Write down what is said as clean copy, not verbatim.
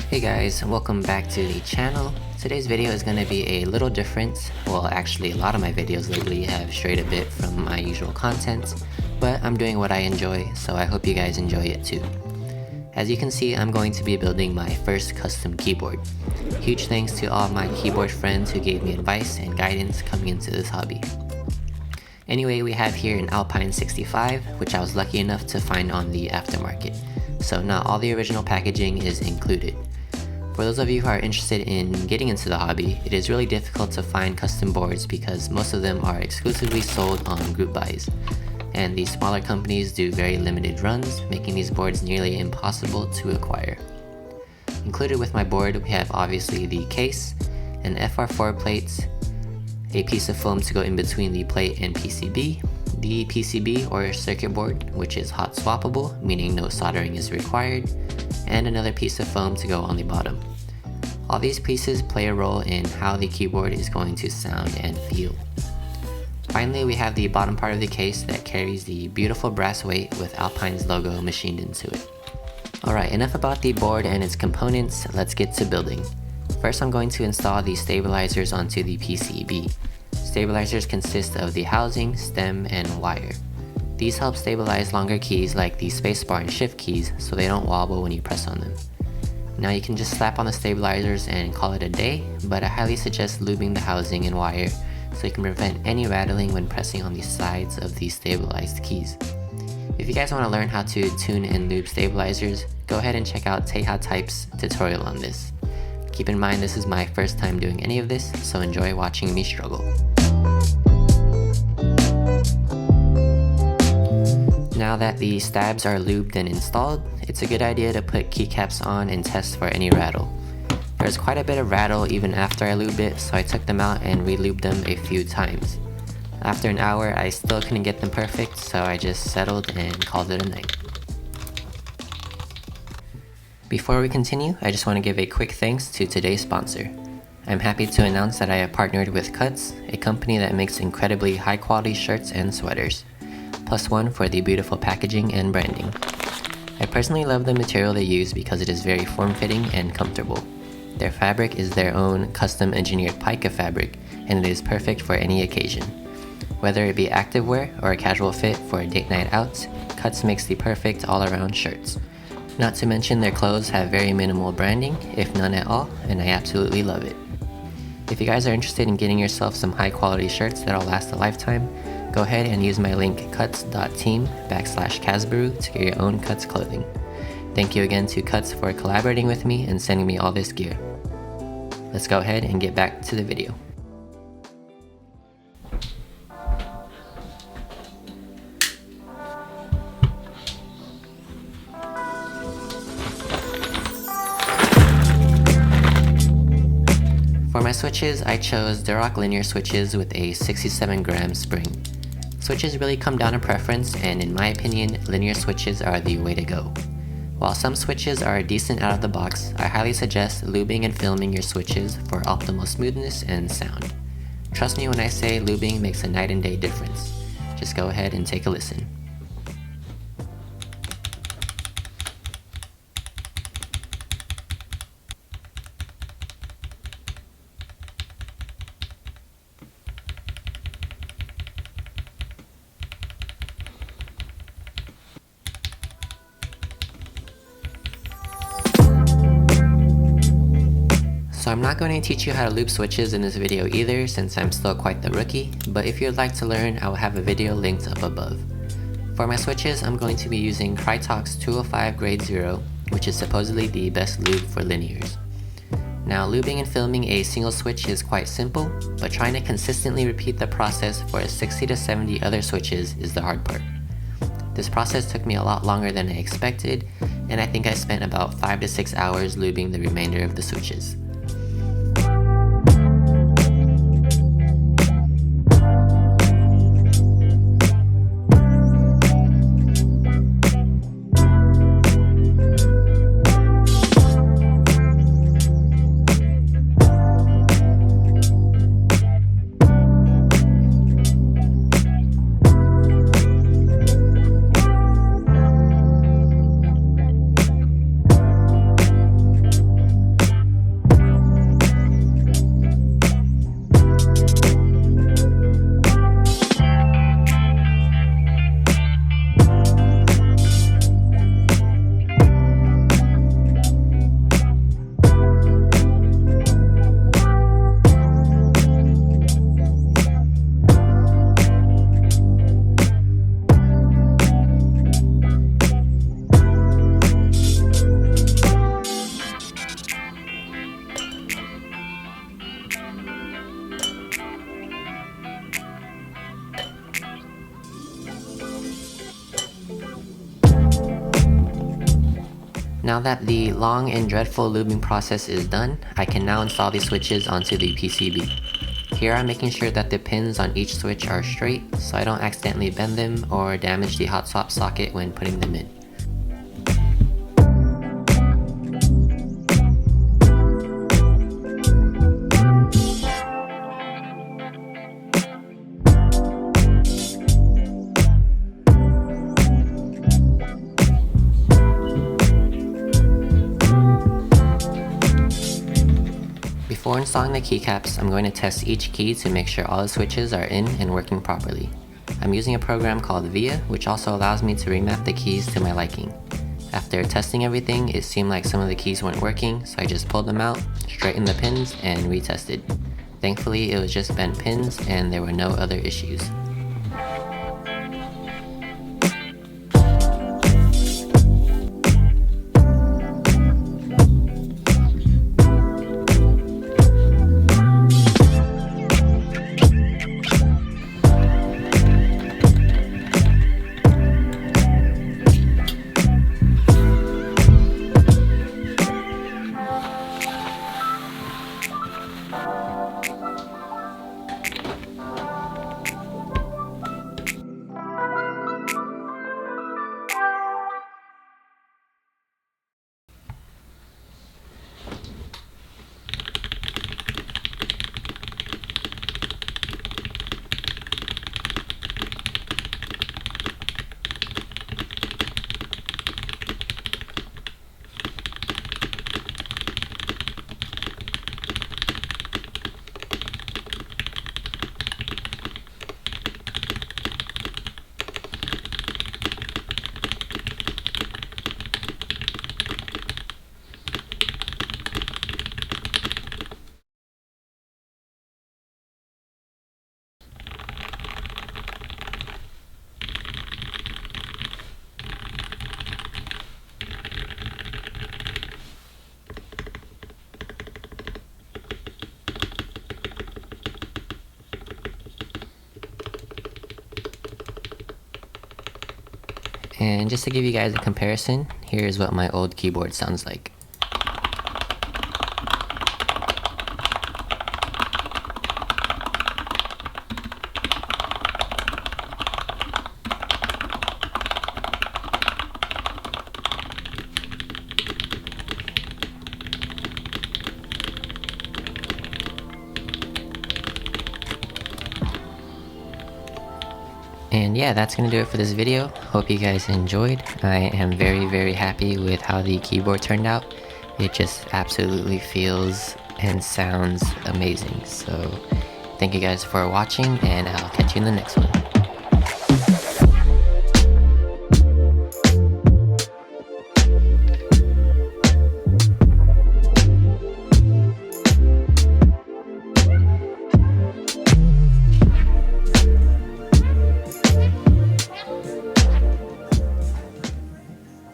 Hey guys, welcome back to the channel. Today's video is going to be a little different. Well, actually a lot of my videos lately have strayed a bit from my usual content, but I'm doing what I enjoy, so I hope you guys enjoy it too. As you can see, I'm going to be building my first custom keyboard. Huge thanks to all of my keyboard friends who gave me advice and guidance coming into this hobby. Anyway, we have here an Alpine 65, which I was lucky enough to find on the aftermarket. So not all the original packaging is included. For those of you who are interested in getting into the hobby, it is really difficult to find custom boards because most of them are exclusively sold on group buys. And these smaller companies do very limited runs, making these boards nearly impossible to acquire. Included with my board, we have obviously the case, an FR4 plate, a piece of foam to go in between the plate and PCB, the PCB or circuit board, which is hot swappable, meaning no soldering is required, and another piece of foam to go on the bottom. All these pieces play a role in how the keyboard is going to sound and feel. Finally, we have the bottom part of the case that carries the beautiful brass weight with Alpine's logo machined into it. Alright, enough about the board and its components, let's get to building. First, I'm going to install the stabilizers onto the PCB. Stabilizers consist of the housing, stem, and wire. These help stabilize longer keys like the spacebar and shift keys so they don't wobble when you press on them. Now you can just slap on the stabilizers and call it a day, but I highly suggest lubing the housing and wire so you can prevent any rattling when pressing on the sides of the stabilized keys. If you guys want to learn how to tune and lube stabilizers, go ahead and check out Teha Type's tutorial on this. Keep in mind this is my first time doing any of this, so enjoy watching me struggle. Now that the stabs are lubed and installed, it's a good idea to put keycaps on and test for any rattle. There's quite a bit of rattle even after I lubed it, so I took them out and re-lubed them a few times. After an hour, I still couldn't get them perfect, so I just settled and called it a night. Before we continue, I just want to give a quick thanks to today's sponsor. I'm happy to announce that I have partnered with Cuts, a company that makes incredibly high quality shirts and sweaters. +1 for the beautiful packaging and branding. I personally love the material they use because it is very form-fitting and comfortable. Their fabric is their own custom engineered pica fabric, and it is perfect for any occasion. Whether it be activewear or a casual fit for a date night out, Cuts makes the perfect all-around shirts. Not to mention their clothes have very minimal branding, if none at all, and I absolutely love it. If you guys are interested in getting yourself some high-quality shirts that'll last a lifetime, go ahead and use my link cuts.team/Casbaru to get your own Cuts clothing. Thank you again to Cuts for collaborating with me and sending me all this gear. Let's go ahead and get back to the video. For my switches, I chose Durock Linear Switches with a 67-gram spring. Switches really come down to preference, and in my opinion, linear switches are the way to go. While some switches are decent out of the box, I highly suggest lubing and filming your switches for optimal smoothness and sound. Trust me when I say lubing makes a night and day difference. Just go ahead and take a listen. So I'm not going to teach you how to lube switches in this video either, since I'm still quite the rookie, but if you'd like to learn, I will have a video linked up above. For my switches, I'm going to be using Krytox 205 Grade 0, which is supposedly the best lube for linears. Now, lubing and filming a single switch is quite simple, but trying to consistently repeat the process for 60 to 70 other switches is the hard part. This process took me a lot longer than I expected, and I think I spent about 5 to 6 hours lubing the remainder of the switches. Now that the long and dreadful lubing process is done, I can now install these switches onto the PCB. Here I'm making sure that the pins on each switch are straight so I don't accidentally bend them or damage the hot swap socket when putting them in. Before installing the keycaps, I'm going to test each key to make sure all the switches are in and working properly. I'm using a program called VIA, which also allows me to remap the keys to my liking. After testing everything, it seemed like some of the keys weren't working, so I just pulled them out, straightened the pins, and retested. Thankfully, it was just bent pins and there were no other issues. And just to give you guys a comparison, here's what my old keyboard sounds like. And yeah, that's gonna do it for this video. Hope you guys enjoyed. I am very happy with how the keyboard turned out. It just absolutely feels and sounds amazing. So thank you guys for watching, and I'll catch you in the next one.